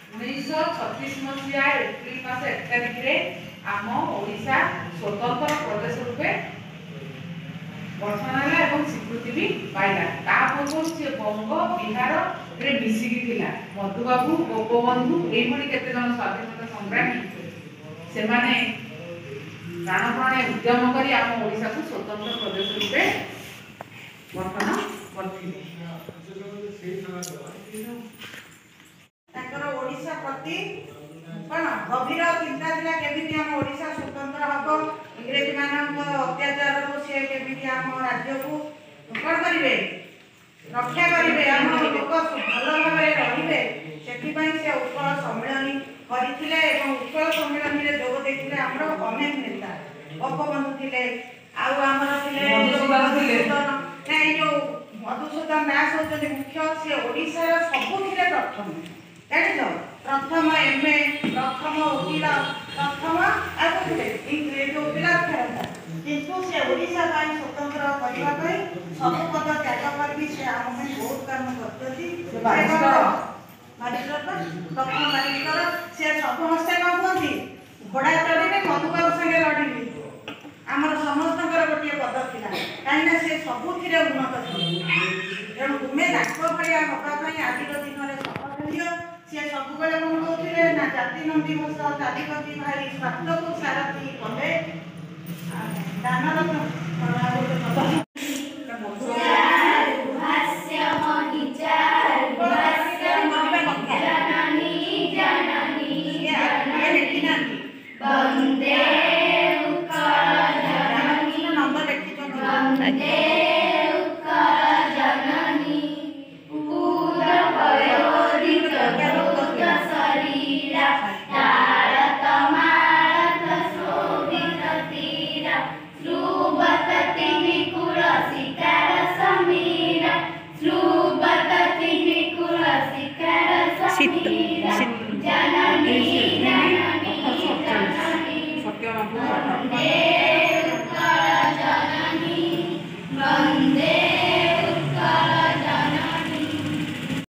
1936 मसीहा एप्रिल मास 1 तारिख रे आम ओडिशा स्वतंत्र प्रदेश रूपे गठन है और स्वीकृति भी पाइला। ता पूर्व से बंग बिहार रे मिसिकी थिला। मधुबाबू गोपबंधु एभली केते जन स्वाधीनता संग्रामी से माने प्राणप्राणे उद्यम करी आम ओडिशा को स्वतंत्र प्रदेश रूपे गठन करथिले। ओडिशा प्रति कौन गभीर चिंता थिला केमिति हम ओडिशा स्वतंत्र हबो इंग्रेजी मानक अत्याचार को से केमिति हम राज्य को कौन करिवे रक्षा करिवे हम लोक भल भाबे रहिबे सेति पई से उत्कल सम्मेलन करिथिले एवं उत्कल सम्मेलन रे जोग देथिले हमरो अनेक नेता गोपबंधु थिले आउ हमर थिले नै जो मधुसूदन दास होते मुख्य से ओडिशा रो सबु थिले प्रथम जानिछ प्रथम एमए प्रथम वकील प्रथम आगुले इंग्रेज वकील फेरता किंतु से ओडिशा का स्वतंत्र करबा पई सब पद त्याग कर भी से हम में बहुत काम करतथि बारिस्टर प्रथम बारिस्टर से समस्त का होती घोड़ा चढ़ी मधुबाबू संगे लड़िली आमर समस्त गोटे पद थिला कहीं से सबुथिरे उन्नत तेणु तुम्हें डाक भाया हवाई आज दिन में शपथ लियो सी सब कौन कहते ना जाति नंदिवस जातिपति भाई स्वार्थ को सारथी कले दानरत्न सत्यवान